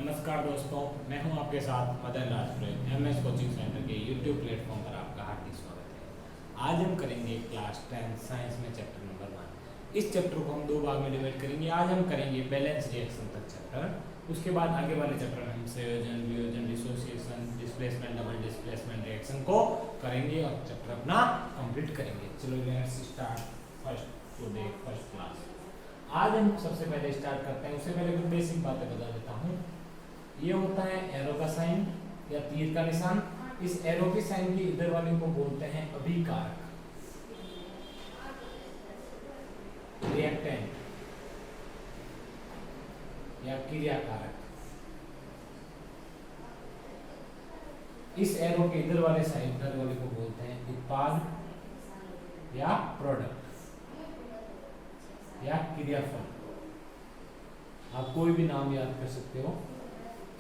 नमस्कार दोस्तों, मैं हूं आपके साथ मदन राजपुरोहित। एमएस कोचिंग सेंटर के यूट्यूब प्लेटफॉर्म पर आपका हार्दिक स्वागत है। आज हम करेंगे क्लास 10 साइंस में चैप्टर नंबर 1। इस चैप्टर को हम दो भाग में डिवाइड करेंगे। आज हम करेंगे बैलेंस रिएक्शन तक चैप्टर। उसके बाद आगे वाले चैप्टर में हम संयोजन, वियोजन, dissociation, displacement, double displacement reaction को करेंगे और चैप्टर अपना कंप्लीट करेंगे। चलो let's start first today first class. आज हम सबसे पहले स्टार्ट करते हैं। उससे पहले कुछ बेसिक बातें बता देता हूँ। ये होता है एरो का साइन या तीर का निशान। इस एरो के साइन के इधर वाले को बोलते हैं अभिकारक, रिएक्टेंट या क्रियाकारक। इस एरो के इधर वाले साइन इधर वाले को बोलते हैं उत्पाद या प्रोडक्ट या क्रियाफल। आप कोई भी नाम याद कर सकते हो।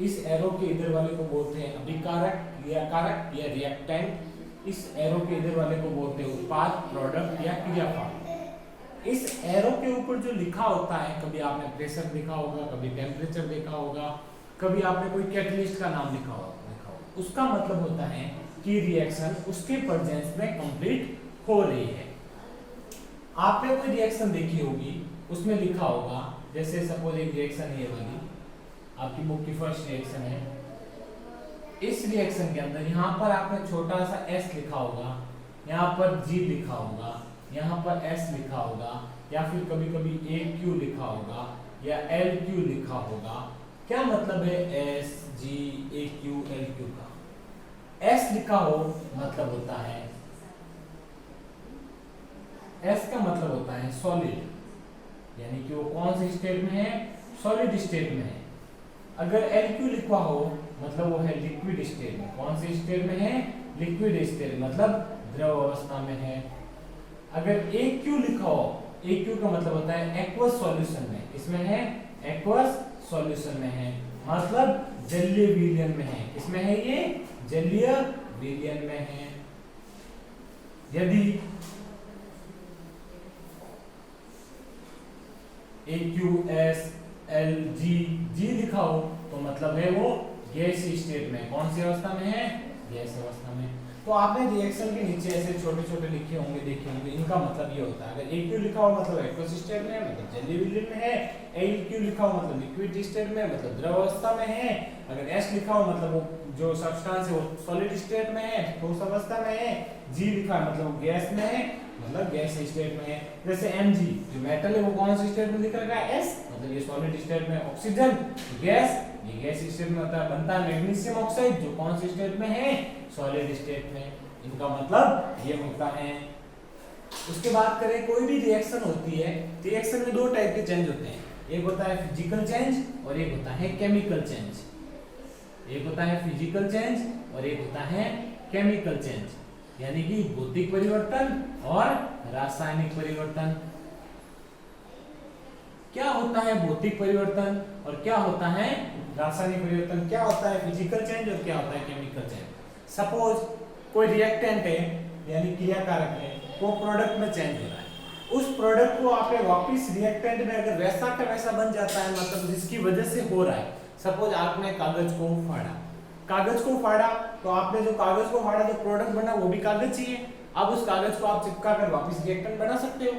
इस एरो के इधर वाले को बोलते हैं अभिकारक, क्रियाकारक या रिएक्टेंट। इस एरो के इधर वाले को बोलते हैं उत्पाद, प्रोडक्ट या क्रियाफल। इस एरो के ऊपर जो लिखा होता है, कभी आपने प्रेशर देखा होगा, कभी टेम्परेचर देखा होगा, कभी आपने कोई कैटलिस्ट का नाम लिखा होगा, उसका मतलब होता है कि रिएक्शन उसके प्रेजेंस में कंप्लीट हो रही है। आपने कोई रिएक्शन देखी होगी, उसमें लिखा होगा, जैसे सपोज एक रिएक्शन ये वाली आपकी बुक की फर्स्ट रिएक्शन है। इस रिएक्शन के अंदर यहाँ पर आपने छोटा सा S लिखा होगा, यहाँ पर G लिखा होगा, यहाँ पर S लिखा होगा, या फिर कभी कभी AQ लिखा होगा या LQ लिखा होगा। क्या मतलब है S G AQ LQ का? S लिखा हो मतलब होता है, S का मतलब होता है सॉलिड, यानी कि वो कौन से स्टेट में है? सॉलिड स्टेट में है। अगर LQ लिखा हो मतलब वो है लिक्विड स्टेट में। कौन से स्टेट में है? लिक्विड स्टेट, मतलब द्रव अवस्था में है। अगर AQ लिखा हो, AQ का मतलब होता है एक्वस सॉल्यूशन में। इसमें है एक्वस सॉल्यूशन में है, मतलब जलीय विलयन में है। इसमें है ये जलीय विलयन में है। यदि AQS LG G लिखा हो तो मतलब है वो गैसीय स्टेट में। कौन सी अवस्था में है? गैस अवस्था में। तो आपने रिएक्शन के नीचे ऐसे छोटे छोटे लिखे होंगे, देखे होंगे। इनका मतलब ये होता है, अगर AQ लिखा हो मतलब एक्वस स्टेट में, मतलब जलीय विलयन में है। LQ लिखा हो मतलब लिक्विड स्टेट में, मतलब द्रव अवस्था में है। अगर S लिखा हो मतलब वो जो सब्सटेंस है वो सॉलिड स्टेट में है, ठोस अवस्था में है। G लिखा है मतलब गैस में है, मतलब गैस स्टेट में है। जैसे Mg जो मेटल है वो कौन से स्टेट में दिख रहा है? S, मतलब ये सॉलिड स्टेट में। ऑक्सीजन गैस, ये गैस स्टेट में होता है, बनता है मैग्नीशियम ऑक्साइड जो कौन से स्टेट में है? सॉलिड स्टेट में। इनका मतलब ये होता है। उसके बाद करें, कोई भी रिएक्शन होती है, रिएक्शन में दो टाइप के चेंज होते हैं। एक होता है फिजिकल चेंज और एक होता है केमिकल चेंज। एक होता है फिजिकल चेंज और एक होता है केमिकल चेंज, यानी कि भौतिक परिवर्तन और रासायनिक परिवर्तन। क्या होता है भौतिक परिवर्तन और क्या होता है रासायनिक परिवर्तन? क्या होता है फिजिकल चेंज और क्या होता है केमिकल चेंज? सपोज कोई रिएक्टेंट है यानी क्रियाकारक है, वो प्रोडक्ट में चेंज हो रहा है। उस प्रोडक्ट को आपने वापस रिएक्टेंट में अगर वैसा का वैसा बन जाता है, मतलब जिसकी वजह से हो रहा है। सपोज आपने कागज को फाड़ा, तो आपने जो कागज को फाड़ा, जो प्रोडक्ट बना वो भी कागज ही है। अब उस कागज को आप चिपका कर वापस रिएक्टेंट बना सकते हो।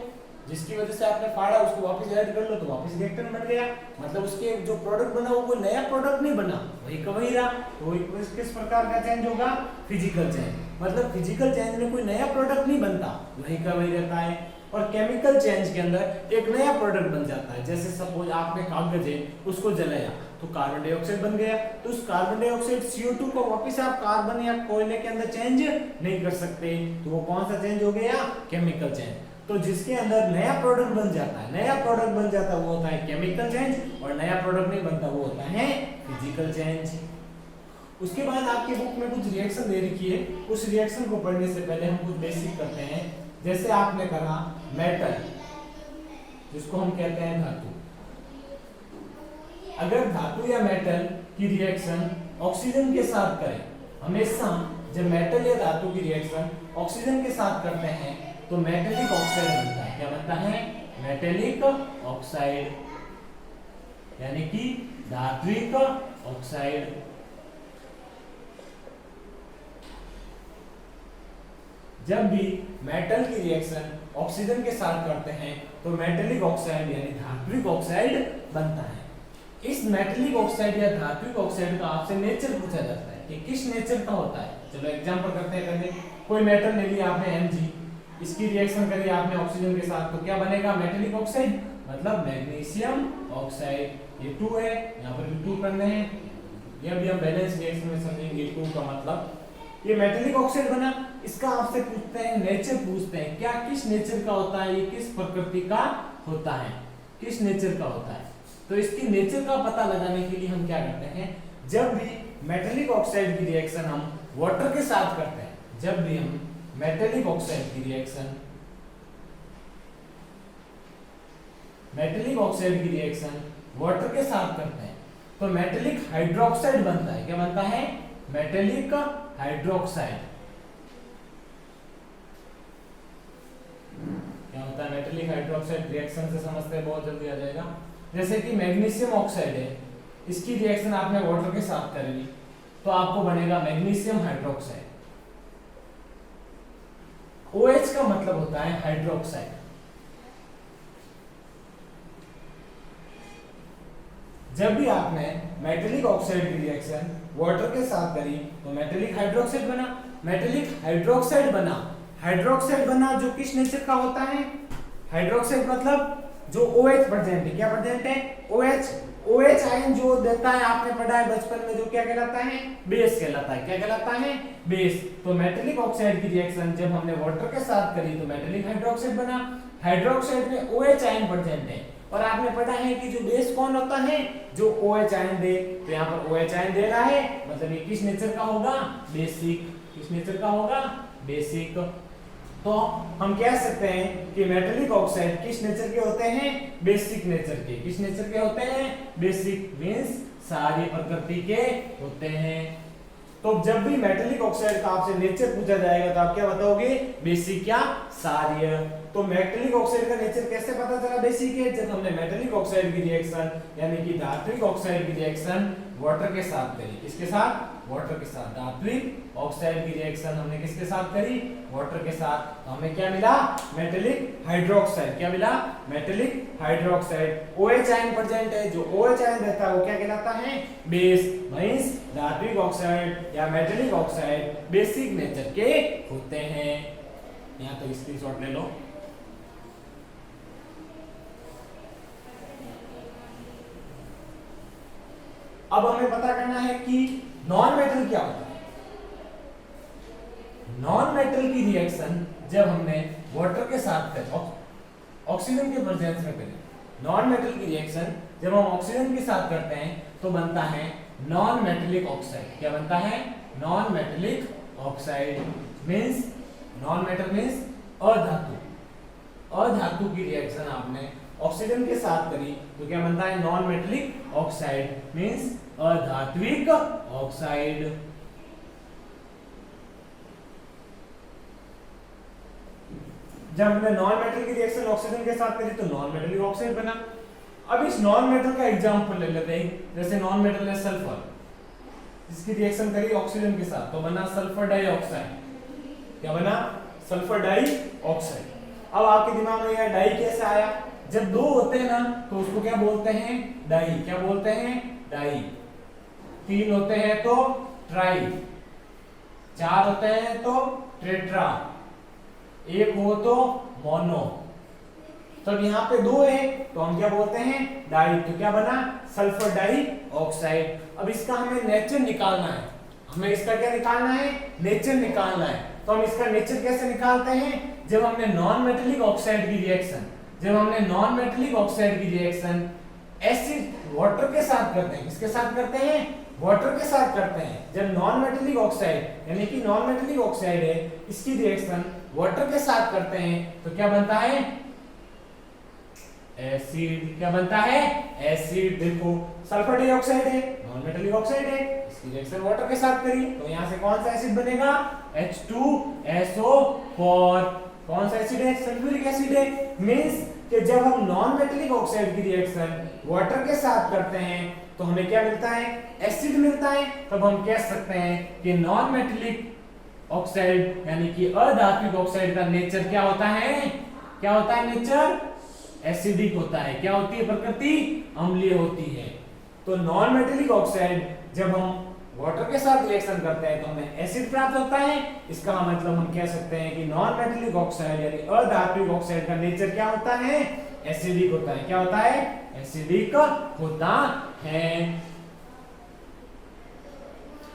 जिसकी वजह से आपने फाड़ा उसको वापस ऐड कर लो तो वापस रिएक्टेंट बन गया। मतलब उसके जो प्रोडक्ट बना वो कोई नया प्रोडक्ट नहीं बना, वही का वही रहा। तो किस प्रकार का चेंज होगा? Physical change. मतलब फिजिकल चेंज में कोई नया प्रोडक्ट नहीं बनता, वही का वही रहता है। और केमिकल चेंज के अंदर एक नया प्रोडक्ट बन जाता है। जैसे सपोज आपने कागज है उसको जलाया तो कार्बन डाइऑक्साइड बन गया। तो उस कार्बन डाइऑक्साइड CO2 को वापस आप कार्बन या कोयले के अंदर चेंज नहीं कर सकते। तो वो कौन सा चेंज हो गया? Chemical change. तो जिसके अंदर नया प्रोडक्ट बन जाता है, वो होता है केमिकल चेंज, और नया प्रोडक्ट नहीं बनता वो होता है फिजिकल चेंज। उसके बाद आपकी बुक में कुछ रिएक्शन दे रखी है, उस रिएक्शन को पढ़ने से पहले हम कुछ बेसिक करते हैं। जैसे आपने कहा मेटल, जिसको हम कहते हैं धातु। अगर धातु या मेटल की रिएक्शन ऑक्सीजन के साथ करें, हमेशा जब मेटल या धातु की रिएक्शन ऑक्सीजन के साथ करते हैं तो मेटेलिक ऑक्साइड बनता है। क्या बनता है? मेटेलिक ऑक्साइड, यानी कि धात्विक ऑक्साइड। जब भी मेटल की रिएक्शन ऑक्सीजन के साथ करते हैं तो मेटेलिक ऑक्साइड यानी धात्विक ऑक्साइड बनता है। इस मेटेलिक ऑक्साइड या धात्विक ऑक्साइड का आपसे नेचर पूछा जाता है कि किस नेचर का होता है। चलो एग्जांपल करते हैं। करें कोई मेटल ले लिया आपने Mg, इसकी रिएक्शन करी आपने ऑक्सीजन के साथ तो क्या बनेगा? मेटेलिक ऑक्साइड, मतलब मैग्नीशियम ऑक्साइड। ये 2 है, यहाँ पर भी 2 करने हैं। ये भी हम बैलेंस रिएक्शन में समझेंगे 2 का मतलब ये मेटेलिक ऑक्साइड बना। इसका आपसे पूछते हैं नेचर, पूछते हैं क्या किस नेचर का होता है, ये किस प्रकृति का होता है, किस नेचर का होता है। तो इसकी नेचर का पता लगाने के लिए हम क्या करते हैं, जब भी मेटेलिक ऑक्साइड की रिएक्शन हम वाटर के साथ करते हैं, जब भी हम मेटेलिक ऑक्साइड की रिएक्शन वाटर के साथ करते हैं तो मेटेलिक हाइड्रोक्साइड बनता है। क्या बनता है? Metallic hydroxide. क्या होता है मेटेलिक हाइड्रोक्साइड? रिएक्शन से समझते हैं, बहुत जल्दी आ जाएगा। जैसे कि मैग्नीशियम ऑक्साइड है, इसकी रिएक्शन आपने वाटर के साथ करेगी तो आपको बनेगा मैग्नीशियम हाइड्रोक्साइड। OH का मतलब होता है हाइड्रोक्साइड। जब भी आपने मेटेलिक ऑक्साइड की रिएक्शन वाटर के साथ करी तो मेटेलिक हाइड्रोक्साइड बना। मेटेलिक हाइड्रोक्साइड बना जो किस नेचर का होता है? हाइड्रोक्साइड मतलब जो OH प्रेजेंट है। क्या प्रेजेंट है? OH आयन जो देता है, आपने पढ़ा है बचपन में, जो क्या कहलाता है? बेस कहलाता है। क्या कहलाता है? बेस। तो मेटेलिक ऑक्साइड की रिएक्शन जब हमने वाटर के साथ करी तो मेटेलिक हाइड्रोक्साइड बना। हाइड्रोक्साइड में OH आयन प्रेजेंट है और आपने पढ़ा है कि जो बेस कौन होता है? जो OH आयन दे। तो यहाँ पर OH आयन दे रहा है, मतलब ये किस नेचर का होगा? बेसिक। किस नेचर का होगा? बेसिक। तो हम कह सकते हैं कि मेटेलिक ऑक्साइड किस नेचर के होते हैं? बेसिक नेचर के। किस नेचर के होते हैं? बेसिक मींस सारी प्रकृति के होते हैं। तो जब भी मेटेलिक ऑक्साइड का आपसे नेचर पूछा जाएगा तो आप क्या बताओगे? बेसिक या सारीय। तो मेटेलिक ऑक्साइड का नेचर कैसे पता चला बेसिक है? जब हमने मेटेलिक ऑक्साइड की रिएक्शन यानी कि धात्विक ऑक्साइड की रिएक्शन वाटर के साथ करी। किसके साथ? वाटर के साथ। धात्विक ऑक्साइड की रिएक्शन हमने किसके साथ करी? वाटर के साथ। तो हमें क्या मिला? Metallic hydroxide. क्या मिला? Metallic hydroxide. OH ion present है, जो OH आयन रहता है वो क्या कहलाता है? बेस। मींस धात्विक ऑक्साइड या मेटेलिक ऑक्साइड बेसिक नेचर के होते हैं। यहां तक स्क्रीनशॉट ले लो। अब हमें पता करना है कि नॉन मेटल क्या होता है। नॉन मेटल की रिएक्शन जब हमने वाटर के साथ करी, ऑक्सीजन के प्रेजेंस में करी, नॉन मेटल की रिएक्शन जब हम ऑक्सीजन के साथ करते हैं तो बनता है नॉन मेटेलिक ऑक्साइड। क्या बनता है? Non metallic oxide. Means non metal means अधातु। अधातु की रिएक्शन आपने ऑक्सीजन के साथ करी तो क्या बनता है? नॉन मेटेलिक ऑक्साइड मींस अधात्विक ऑक्साइड। जब हमने नॉन मेटल की रिएक्शन ऑक्सीजन के साथ करी तो नॉन मेटेलिक ऑक्साइड बना। अब इस नॉन मेटल का एग्जांपल ले लेते हैं। जैसे नॉन मेटल है सल्फर, जिसकी रिएक्शन करी ऑक्सीजन के साथ तो बना सल्फर डाइऑक्साइड। क्या बना? Sulphur dioxide. अब आपके दिमाग में यह डाई कैसे आया? जब दो होते हैं ना तो उसको क्या बोलते हैं? डाई। क्या बोलते हैं? डाई। तीन होते हैं तो ट्राई, चार होते हैं तो टेट्रा, एक हो तो मोनो। तो यहाँ पे दो है तो हम क्या बोलते हैं? डाई। तो क्या बना? Sulphur dioxide. अब इसका हमें नेचर निकालना है। हमें इसका क्या निकालना है? नेचर निकालना है। तो हम इसका नेचर कैसे निकालते हैं? जब हमने नॉन मेटेलिक ऑक्साइड की रिएक्शन एसिड वाटर के साथ करते हैं। किसके साथ करते हैं? वाटर के साथ करते हैं। जब नॉन मेटेलिक ऑक्साइड यानी कि नॉन मेटेलिक ऑक्साइड है, इसकी रिएक्शन वाटर के साथ करते हैं तो क्या बनता है? एसिड। क्या बनता है? एसिड। देखो सल्फर डाइऑक्साइड है, नॉन मेटेलिक ऑक्साइड है, इसकी रिएक्शन वाटर के साथ करी तो यहां से कौन सा एसिड बनेगा? H2SO4। कौन सा एसिड है? सल्फ्यूरिक एसिड है। मींस कि जब हम नॉन मेटेलिक ऑक्साइड की रिएक्शन वाटर के साथ करते हैं तो हमें क्या मिलता है, एसिड मिलता है। तब हम कह सकते हैं कि नॉन मेटेलिक ऑक्साइड यानी कि अधात्विक ऑक्साइड का नेचर क्या होता है, क्या होता है नेचर, एसिडिक होता है। क्या होती है प्रकृति, अम्लीय होती है। तो नॉन मेटेलिक ऑक्साइड जब हम वाटर के साथ रिएक्शन करते हैं तो हमें एसिड प्राप्त होता है। इसका मतलब हम कह सकते हैं कि नॉन मेटेलिक ऑक्साइड यानी अधात्विक ऑक्साइड का नेचर क्या होता है, एसिडिक होता है। क्या होता है, एसिडिक होता है।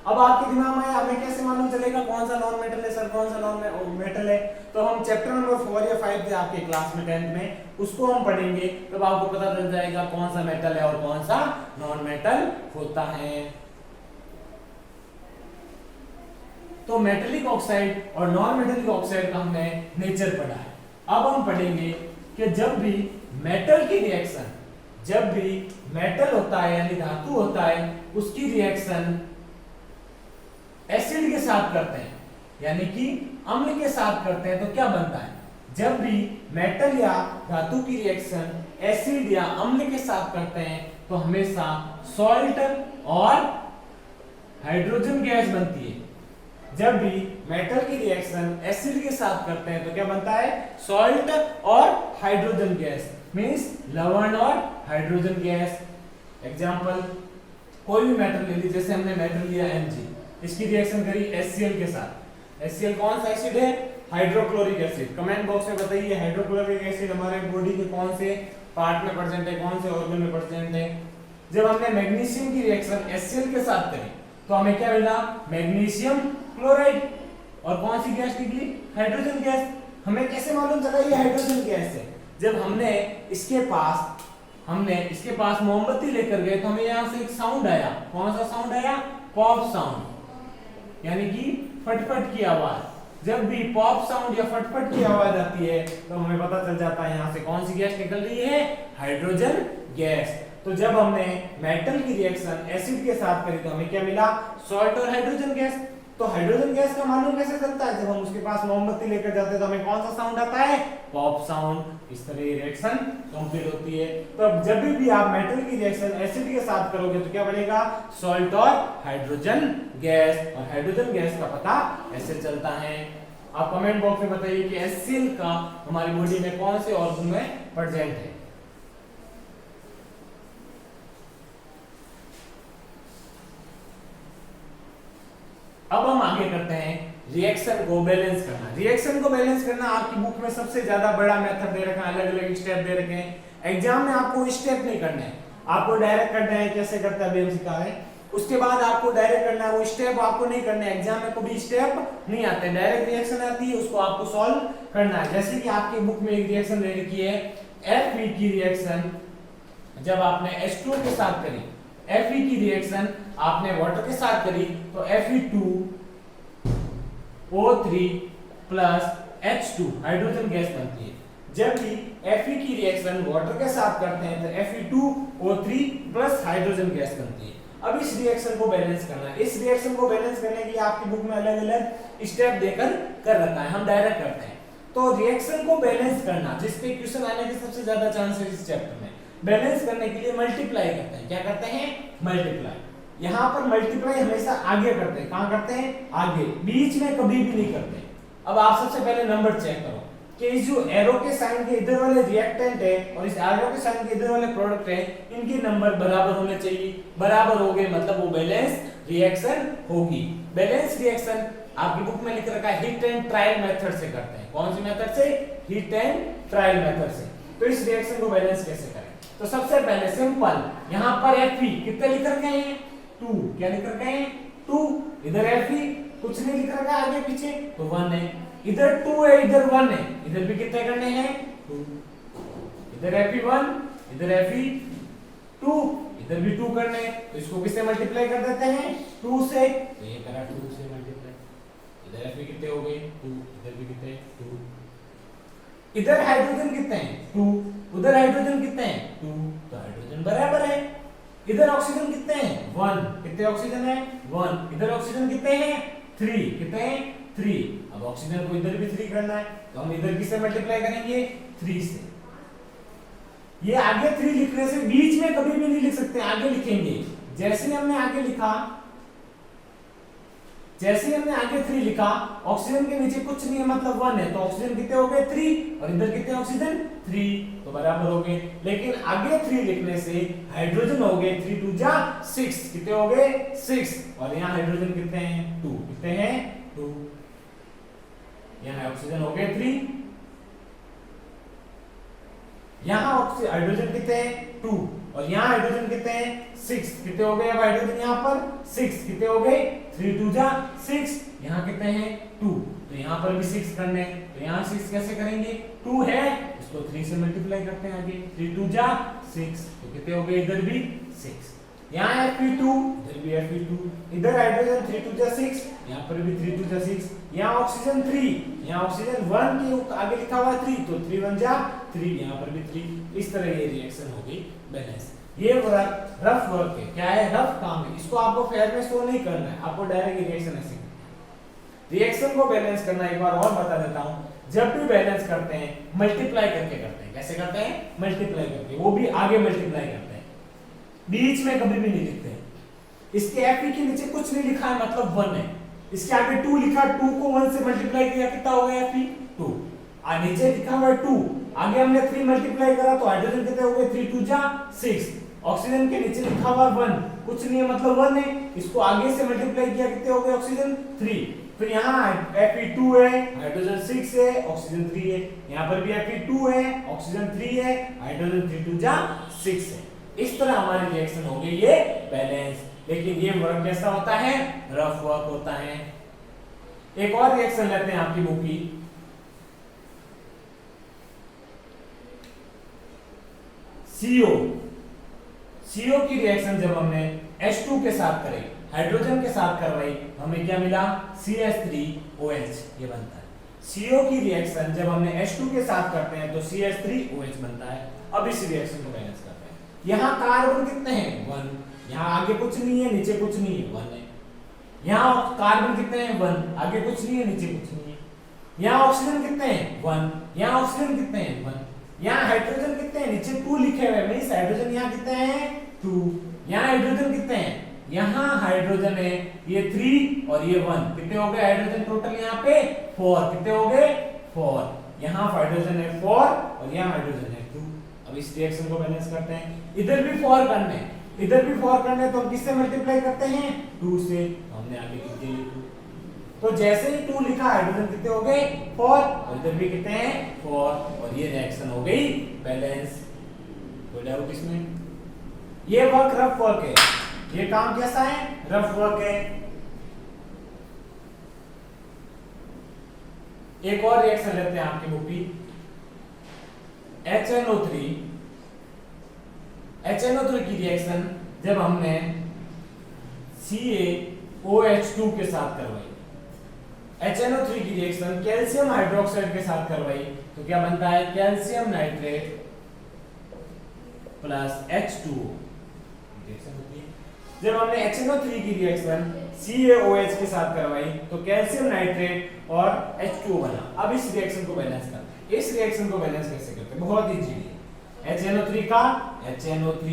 अब आपके दिमाग में हमें कैसे मालूम चलेगा कौन सा नॉन मेटल है सर, कौन सा नॉन मेटल है। तो हम चैप्टर नंबर 4 या 5 थे आपके क्लास में 10th में, उसको हम पढ़ेंगे तब आपको पता चल जाएगा कौन सा मेटल है और कौन सा नॉन मेटल होता है। तो मेटेलिक ऑक्साइड और नॉन मेटेलिक ऑक्साइड का हमने नेचर पढ़ा है। अब हम पढ़ेंगे कि जब भी मेटल की रिएक्शन, जब भी मेटल होता है यानी धातु होता है उसकी रिएक्शन एसिड के साथ करते हैं यानी कि अम्ल के साथ करते हैं तो क्या बनता है, जब भी मेटल या धातु की रिएक्शन एसिड या अम्ल के साथ करते हैं तो हमेशा सॉल्ट और हाइड्रोजन गैस बनती है। जब भी मेटल की रिएक्शन एसिड के साथ करते हैं तो क्या बनता है, सॉल्ट और हाइड्रोजन गैस, मींस लवण और हाइड्रोजन गैस। एग्जांपल, कोई भी मेटल ले लीजिए, जैसे हमने मेटल लिया Mg, इसकी रिएक्शन करी HCl के साथ। HCl कौन सा एसिड है, हाइड्रोक्लोरिक एसिड। कमेंट बॉक्स में बताइए हाइड्रोक्लोरिक एसिड हमारे बॉडी के कौन से पार्ट में प्रेजेंट है, कौन से ऑर्गन में प्रेजेंट है। जब हमने मैग्नीशियम की रिएक्शन HCl के साथ करी तो हमें क्या मिला, मैग्नीशियम क्लोराइड। और कौन सी गैस निकली, हाइड्रोजन गैस। हमें कैसे मालूम चला ये हाइड्रोजन गैस है, जब हमने इसके पास मोमबत्ती लेकर गए तो हमें यहाँ से एक साउंड आया। कौन सा साउंड आया, पॉप साउंड, यानी कि फटफट की आवाज। जब भी पॉप साउंड या फटफट की आवाज आती है तो हमें पता चल जाता है यहाँ से कौन सी गैस निकल रही है, हाइड्रोजन गैस। तो जब हमने मेटल की रिएक्शन एसिड के साथ करी तो हमें क्या मिला, सॉल्ट और हाइड्रोजन गैस। तो हाइड्रोजन गैस का मालूम कैसे चलता है, जब हम उसके पास मोमबत्ती लेकर जाते हैं तो हमें कौन सा साउंड आता है, पॉप साउंड। इस तरह रिएक्शन कंप्लीट होती है। तो अब जब भी आप मेटल की रिएक्शन एसिड के साथ करोगे तो क्या बनेगा, सॉल्ट और हाइड्रोजन गैस। और हाइड्रोजन गैस का पता ऐसे चलता है। आप कमेंट बॉक्स में बताइए कि HCl का हमारी बॉडी में कौन से ऑर्गन में प्रेजेंट है। अब हम आगे करते हैं रिएक्शन को बैलेंस करना। रिएक्शन को बैलेंस करना आपकी बुक में सबसे ज्यादा बड़ा मेथड दे रखा है, अलग अलग स्टेप दे रखे हैं। एग्जाम में आपको स्टेप नहीं करना है, आपको डायरेक्ट करना है। कैसे करता है अभी हम सिखा रहे हैं, उसके बाद आपको डायरेक्ट करना है, वो स्टेप आपको नहीं करना है। एग्जाम में कोई स्टेप नहीं आते, डायरेक्ट रिएक्शन आती है, उसको आपको सॉल्व करना है। जैसे कि आपकी बुक में एक रिएक्शन दे रखी है, Fe की रिएक्शन जब आपने H2 के साथ करी, Fe की रिएक्शन आपने वाटर के साथ करी तो Fe2O3 plus H2 hydrogen gas बनती है। जब भी Fe की रिएक्शन वाटर के साथ करते हैं तो Fe2O3 प्लस हाइड्रोजन गैस बनती है। अब इस रिएक्शन को बैलेंस करना है। इस रिएक्शन को बैलेंस करने के लिए आपकी बुक में अलग अलग स्टेप देकर कर रखा है, हम डायरेक्ट करते हैं। तो रिएक्शन को बैलेंस करना, जिसपे क्वेश्चन आने के सबसे ज्यादा चांस है इस चैप्टर में, बैलेंस करने के लिए मल्टीप्लाई करते हैं। क्या करते हैं, मल्टीप्लाई। यहाँ पर मल्टीप्लाई हमेशा आगे करते हैं। कहाँ करते हैं, आगे, बीच में कभी भी नहीं करते। अब आप सबसे पहले नंबर चेक करो कि इस जो एरो के साइन के इधर वाले रिएक्टेंट है और इस एरो के साइन के इधर वाले प्रोडक्ट है, इनके नंबर बराबर होने चाहिए। बराबर हो गए मतलब वो बैलेंस रिएक्शन होगी। बैलेंस रिएक्शन आपकी बुक में लिख रखा है हीट एंड ट्रायल मेथड से करते हैं। कौन सी मेथड से, हीट एंड ट्रायल मेथड से। तो इस रिएक्शन को बैलेंस कैसे करें, तो सबसे पहले सिंपल, यहाँ पर Fe कितने लिख रखे हैं, 2। क्या लिख रखे हैं, 2। इधर Fe कुछ नहीं लिख रखा आगे पीछे तो 1 है। इधर 2 है, इधर 1 है, इधर भी कितने करने हैं, 2। इधर Fe1, इधर Fe2, इधर भी 2 करने हैं। तो इसको किससे मल्टीप्लाई कर देते हैं, 2 से। तो ये करा 2 से मल्टीप्लाई। इधर Fe कितने हो गए, 2। इधर भी कितने, 2। इधर हाइड्रोजन कितने हैं, 2। उधर हाइड्रोजन कितने हैं, 2। तो हाइड्रोजन बराबर है। इधर ऑक्सीजन कितने हैं, 1। कितने ऑक्सीजन है, 1। इधर ऑक्सीजन कितने हैं, 3। कितने हैं, 3। अब ऑक्सीजन को इधर भी 3 करना है तो हम इधर किससे मल्टीप्लाई करेंगे, 3 से। ये आगे 3 लिखने से बीच में कभी भी नहीं लिख सकते, आगे लिखेंगे। जैसे ही हमने आगे लिखा, जैसे ही हमने आगे 3 लिखा, ऑक्सीजन के नीचे कुछ नहीं है मतलब 1 है, तो ऑक्सीजन कितने हो गए 3, और इधर कितने ऑक्सीजन 3, तो बराबर हो गए। लेकिन आगे 3 लिखने से हाइड्रोजन हो गए 3 2 जा 6, कितने हो गए 6, और यहाँ हाइड्रोजन कितने हैं 2, कितने हैं 2, यहाँ ऑक्सीजन हो गए 3, यहाँ हाइड्रोजन कितने हैं 2, और यहाँ हाइड्रोजन कितने हैं 6, कितने हो गए अब हाइड्रोजन यहाँ पर 6, कितने हो गए 3 2 जा 6, यहाँ कितने हैं 2, तो यहाँ पर भी 6 करने हैं, तो यहाँ 6 कैसे करेंगे, 2 है इसको 3 से मल्टीप्लाई करते हैं आगे, 3 2 जा 6, तो कितने हो गए इधर भी 6, यहाँ Fe2, इधर भी Fe2, इधर हाइड्रोजन 3 2 जा 6, यहाँ पर भी 3 2 जा 6, यहाँ ऑक्सीजन 3, यहाँ ऑक्सीजन 1 के आगे लिखा हुआ है 3, तो 3 1 जा 3, यहाँ पर भी 3, इस तरह ये रिएक्शन होगी बैलेंस। ये रफ वर्क है, क्या है रफ काम है, इसको आपको फेयर में शो नहीं करना है, आपको डायरेक्ट रिएक्शन ऐसे करना है। रिएक्शन को बैलेंस करना एक बार और बता देता हूं, जब भी बैलेंस करते हैं मल्टीप्लाई करके करते हैं, कैसे करते हैं मल्टीप्लाई करके, वो भी आगे मल्टीप्लाई करते हैं, बीच में कभी भी नहीं लिखते हैं। इसके Fe के नीचे कुछ नहीं लिखा है मतलब 1 है, इसके आगे 2 लिखा, 2 को 1 से मल्टीप्लाई किया कितना हो गया Fe 2, नीचे लिखा हुआ है 2, आगे हमने 3 मल्टीप्लाई करा तो हाइड्रोजन कितने हो गए 3 2 जा 6, ऑक्सीजन के नीचे लिखा हुआ 1, कुछ नहीं है मतलब 1 है, इसको आगे से मल्टीप्लाई किया कितने हो गए ऑक्सीजन 3, फिर यहाँ Fe2 है, हाइड्रोजन 6 है, ऑक्सीजन 3 है, यहाँ पर भी Fe2 है, ऑक्सीजन 3 है, हाइड्रोजन 3 2 जा 6 है। इस तरह हमारी रिएक्शन हो गई ये बैलेंस। लेकिन ये वर्क कैसा होता है, रफ वर्क होता है। एक और रिएक्शन लेते हैं आपकी बुक की, CO की रिएक्शन जब हमने H2 के साथ करी, हाइड्रोजन के साथ करवाई, हमें क्या मिला CH3OH, ये बनता है। CO की रिएक्शन जब हमने H2 के साथ करते हैं तो CH3OH बनता है। अब इस रिएक्शन को बैलेंस करते हैं। यहाँ कार्बन कितने हैं 1, यहाँ आगे कुछ नहीं है नीचे कुछ नहीं है 1 है, यहाँ कार्बन कितने हैं 1, आगे कुछ नहीं है नीचे कुछ नहीं है, यहाँ ऑक्सीजन कितने हैं 1, यहाँ ऑक्सीजन कितने हैं 1, यहाँ हाइड्रोजन कितने हैं नीचे 2 लिखे हुए हैं, मींस हाइड्रोजन यहाँ कितने हैं 2, यहाँ हाइड्रोजन कितने हैं, यहाँ हाइड्रोजन है ये 3 और ये 1, कितने हो गए हाइड्रोजन टोटल यहाँ पे 4, कितने हो गए 4, यहाँ हाइड्रोजन है 4 और यहाँ हाइड्रोजन है 2। अब इस रिएक्शन को बैलेंस करते हैं, इधर भी 4 करने हैं, इधर भी 4 करने हैं, तो हम किससे मल्टीप्लाई करते हैं 2 से, हमने आगे लिख दिया 2, तो जैसे ही 2 लिखा हाइड्रोजन कितने हो गए 4 और इधर भी कितने हैं 4, और ये रिएक्शन हो गई बैलेंस। कोई डाउट इसमें? ये वर्क रफ वर्क है, ये काम कैसा है रफ वर्क है। एक और रिएक्शन लेते हैं आपकी बुक की, HNO3 की रिएक्शन जब हमने CaOH2 के साथ करवाई, HNO3 की रिएक्शन कैल्शियम हाइड्रोक्साइड के साथ करवाई, तो क्या बनता है calcium nitrate plus H2O reaction होती है। जब हमने HNO3 की रिएक्शन CaOH के साथ करवाई तो कैल्शियम नाइट्रेट और H2O बना। अब इस रिएक्शन को बैलेंस करते हैं। इस रिएक्शन को बैलेंस कैसे करते हैं, बहुत इजी है। HNO3 का HNO3,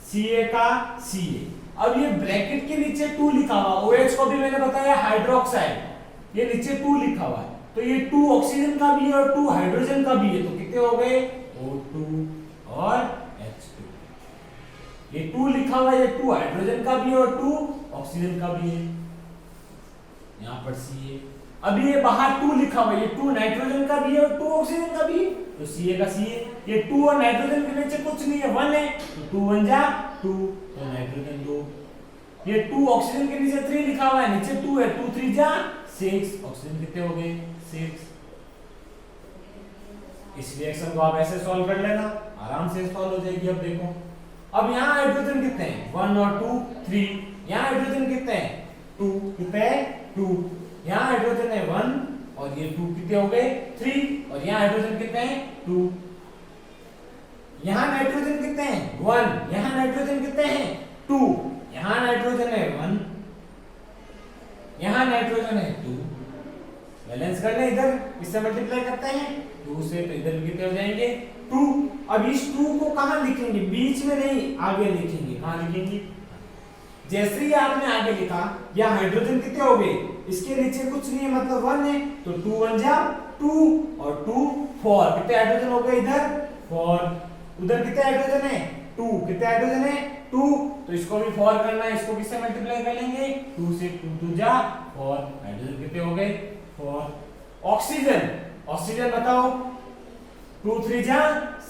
Ca का Ca, अब ये ब्रैकेट के नीचे 2 लिखा हुआ, OH को भी मैंने बताया हाइड्रोक्साइड, ये नीचे 2 लिखा हुआ है, तो ये 2 ऑक्सीजन का भी है और 2 हाइड्रोजन का भी है, तो कितने हो गए O2 और H2। ये 2 लिखा हुआ है, ये 2 हाइड्रोजन का भी है और 2 ऑक्सीजन का भी है, यहाँ पर Ca। अब ये बाहर 2 लिखा हुआ है, ये 2 नाइट्रोजन का भी है और 2 ऑक्सीजन का भी है, तो Ca का Ca। ये 2 और नाइट्रोजन के नीचे कुछ नहीं है 1 है, तो 2 1 जा 2, तो नाइट्रोजन 2। ये 2 ऑक्सीजन के नीचे 3 लिखा हुआ है, नीचे 2 है, 2 3 जा 6, ऑक्सीजन कितने हो गए 6। इस रिएक्शन को आप ऐसे सॉल्व कर लेना, आराम से सॉल्व हो जाएगी। अब देखो, अब यहाँ हाइड्रोजन कितने हैं 1 और 2 3, यहाँ हाइड्रोजन कितने हैं 2, कितने हैं 2, यहाँ हाइड्रोजन है 1 और ये 2 कितने हो गए 3, और यहाँ हाइड्रोजन कितने हैं 2, यहाँ नाइट्रोजन कितने हैं 1, यहाँ नाइट्रोजन कितने हैं 2, यहाँ नाइट्रोजन है 1, यहाँ नाइट्रोजन है 2। बैलेंस कर ले, इधर इससे मल्टीप्लाई करते हैं 2 से, तो इधर कितने हो जाएंगे 2। अब इस 2 को कहां लिखेंगे, बीच में नहीं आगे लिखेंगे, कहां लिखेंगे, जैसे ही आपने आगे लिखा या हाइड्रोजन कितने हो गए, इसके नीचे कुछ नहीं है मतलब 1 है, तो 2 1 जा 2 और 2 4, कितने हाइड्रोजन हो गए इधर 4, उधर कितने हाइड्रोजन है 2, कितने हाइड्रोजन है 2, तो इसको भी 4 करना है, इसको किससे मल्टीप्लाई कर लेंगे 2 से, 2 2 जा 4, हाइड्रोजन कितने हो गए 4। ऑक्सीजन, ऑक्सीजन बताओ 2 3 जा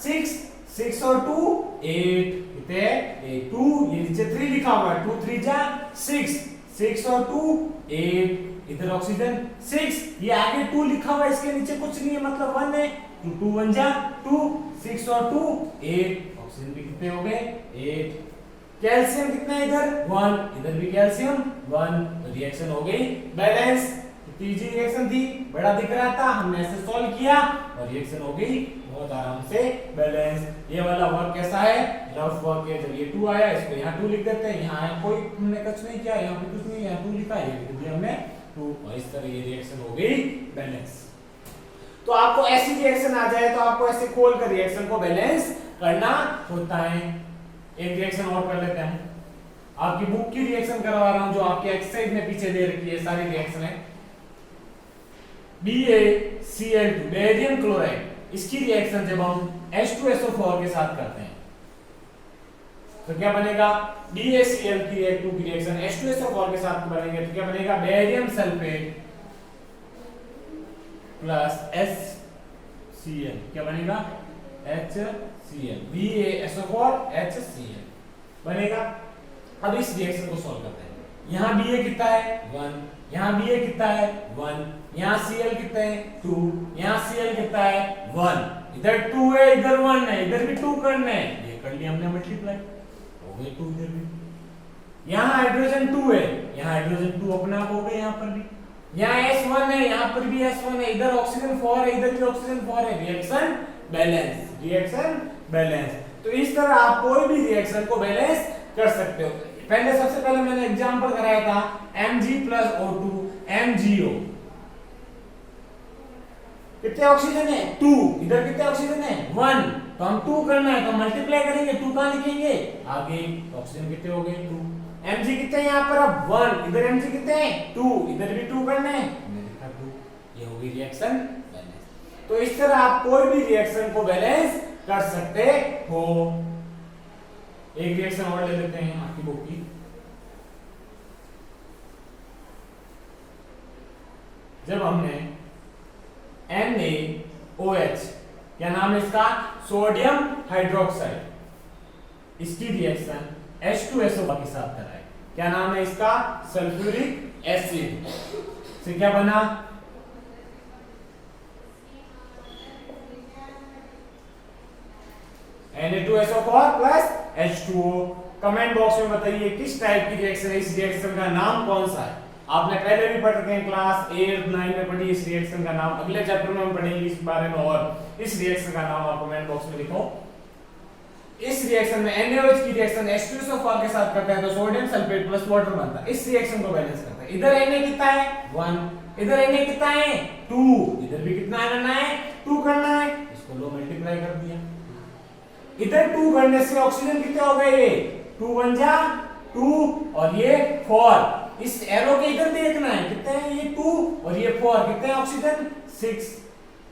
6, 6 और 2 8, कितने 8 2, ये नीचे 3 लिखा हुआ है, 2 3 जा 6, 6 और 2 8, इधर ऑक्सीजन 6, ये आगे 2 लिखा हुआ है, इसके नीचे कुछ नहीं है मतलब 1 है, 2 2 1 जा 2, 6 और 2 8, ऑक्सीजन भी कितने हो गए 8। कैल्शियम कितना है इधर 1, इधर भी कैल्शियम 1, तो रिएक्शन हो गई बैलेंस। इजी रिएक्शन थी, बड़ा दिख रहा था, हमने ऐसे सॉल्व किया और रिएक्शन हो गई बहुत आराम से बैलेंस। ये वाला वर्क कैसा है, रफ वर्क है। जब ये 2 आया इसको यहाँ 2 लिख देते हैं, यहाँ कोई हमने कुछ नहीं किया, यहाँ पे कुछ नहीं, यहाँ 2 लिखा है, ये दिया हमने 2, और इस तरह ये रिएक्शन हो गई बैलेंस। तो आपको ऐसी रिएक्शन आ जाए तो आपको ऐसे खोल कर रिएक्शन को बैलेंस करना होता है। एक रिएक्शन और कर लेते हैं, आपकी बुक की रिएक्शन करवा रहा हूं जो आपके एक्सरसाइज में पीछे दे रखी है, सारी रिएक्शन है। BaCl2 बेरियम क्लोराइड, इसकी रिएक्शन जब हम H2SO4 के साथ करते हैं तो क्या बनेगा, BaCl2 की रिएक्शन H2SO4 के साथ बनेंगे तो क्या बनेगा, बेरियम सल्फेट प्लस HCl, क्या बनेगा HCl, BaSO4 HCl बनेगा। अब इस रिएक्शन को सॉल्व करते हैं, यहाँ Ba कितना है 1, यहाँ Ba कितना है 1, यहाँ Cl कितना है 2, यहाँ Cl कितना है 1, इधर 2 है इधर 1 है, इधर भी 2 करना है, ये कर लिया हमने मल्टीप्लाई, हो गए 2 इधर भी। यहाँ हाइड्रोजन 2 है, यहाँ हाइड्रोजन 2 अपने आप हो गए, यहाँ पर भी, यहाँ S1 है, यहाँ पर भी S1 है, इधर ऑक्सीजन 4 है, इधर भी ऑक्सीजन 4 है, रिएक्शन बैलेंस, रिएक्शन बैलेंस। तो इस तरह आप कोई भी रिएक्शन को बैलेंस कर सकते हो। पहले सबसे पहले मैंने एग्जांपल कराया था Mg+O2 MgO, कितने ऑक्सीजन है 2, इधर कितने ऑक्सीजन है 1, तो हम 2 करना है तो मल्टीप्लाई करेंगे, 2 कहां लिखेंगे आगे, ऑक्सीजन कितने हो गए 2, Mg कितने यहाँ पर अब 1, इधर Mg कितने हैं 2, इधर भी 2 करना है, मैंने लिखा 2, ये हो गई रिएक्शन बैलेंस। तो इस तरह आप कोई भी रिएक्शन को बैलेंस कर सकते हो। एक रिएक्शन और ले लेते हैं आपकी बुक की, जब हमने NaOH, क्या नाम है इसका, सोडियम हाइड्रोक्साइड, इसकी रिएक्शन H2SO4 के साथ कराए, क्या नाम है इसका, सल्फ्यूरिक एसिड, से क्या बना Na2SO4 plus H2O। Comment box में बताइए किस टाइप की रिएक्शन है, इस रिएक्शन का नाम कौन सा है। आपने पहले भी पढ़ रखे हैं, क्लास 8 9 में पढ़ी इस रिएक्शन का नाम, अगले चैप्टर में हम पढ़ेंगे इस बारे में, और इस रिएक्शन का नाम आप कमेंट बॉक्स में लिखो। इस रिएक्शन में NaOH की रिएक्शन H2SO4 के साथ करते हैं तो सोडियम सल्फेट प्लस वाटर बनता है, इस रिएक्शन को बैलेंस करता है। इधर Na कितना है 1, इधर Na कितना है 2, इधर भी कितना करना है 2 करना है, इसको लो मल्टीप्लाई कर दिया, इधर 2 करने से ऑक्सीजन कितने हो गए, 2 1 जा 2 और ये 4, इस एरो के इधर देखना है कितने हैं, ये 2 और ये 4, कितने हैं ऑक्सीजन 6,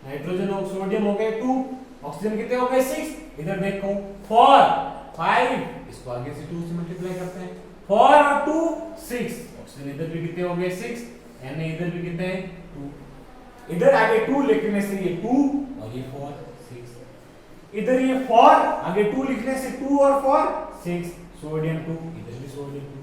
नाइट्रोजन और सोडियम हो गए 2, ऑक्सीजन कितने हो गए 6, इधर देखो 4 5, इसको आगे से 2 से मल्टीप्लाई करते हैं, 4 और 2 6, ऑक्सीजन इधर भी कितने हो गए 6, Na इधर भी कितने हैं 2, इधर आगे 2 लिखने से ये 2 और ये 4 6, इधर ये 4 आगे 2 लिखने से 2 और 4 6, सोडियम 2, इधर भी सोडियम 2,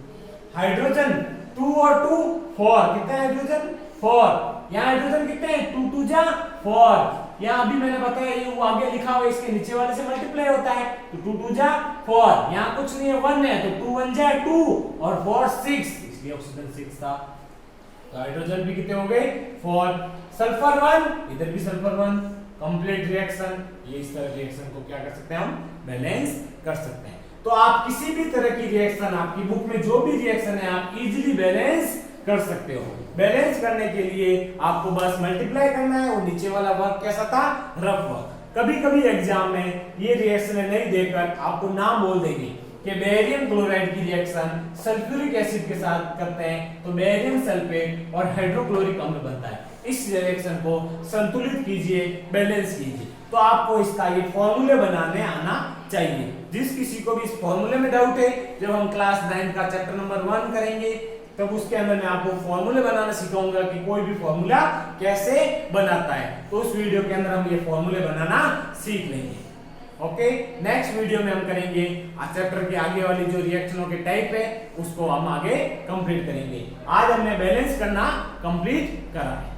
हाइड्रोजन 2 और 2 4, कितने हाइड्रोजन 4, यहाँ हाइड्रोजन कितने हैं 2 2 जा 4, यहाँ अभी मैंने बताया ये वो आगे लिखा हुआ है, इसके नीचे वाले से मल्टीप्लाई होता है तो 2 2 जा 4, यहाँ कुछ नहीं है 1 है तो 2 1 जा 2 और 4 6, इसलिए ऑक्सीजन 6 था, तो हाइड्रोजन भी कितने हो गए 4, सल्फर 1, इधर भी सल्फर 1, कंप्लीट रिएक्शन। ये इस तरह रिएक्शन को क्या कर सकते हैं हम बैलेंस कर सकते हैं। तो आप किसी भी तरह की रिएक्शन, आपकी बुक में जो भी रिएक्शन है आप इजीली बैलेंस कर सकते हो। बैलेंस करने के लिए आपको बस मल्टीप्लाई करना है, और नीचे वाला वर्क कैसा था रफ वर्क, कभी कभी एग्जाम में ये रिएक्शन नहीं देकर आपको नाम बोल देंगे कि बेरियम क्लोराइड की रिएक्शन सल्फ्यूरिक एसिड के साथ करते हैं तो बेरियम सल्फेट और हाइड्रोक्लोरिक अम्ल बनता है। इस रिएक्शन को संतुलित कीजिए, बैलेंस कीजिए। तो आपको इसका ये फॉर्मूले बनाने आना चाहिए। जिस किसी को भी इस फॉर्मूले में डाउट है, जब हम क्लास 9 का चैप्टर नंबर 1 करेंगे तब उसके अंदर मैं आपको फॉर्मूले बनाना सिखाऊंगा कि कोई भी फॉर्मूला कैसे बनाता है। तो उस वीडियो के अंदर हम ये फॉर्मूले बनाना सीख लेंगे। ओके, नेक्स्ट वीडियो में हम करेंगे चैप्टर के आगे वाली जो रिएक्शनों के टाइप है उसको हम आगे कंप्लीट करेंगे। आज हमने बैलेंस करना कंप्लीट करा है।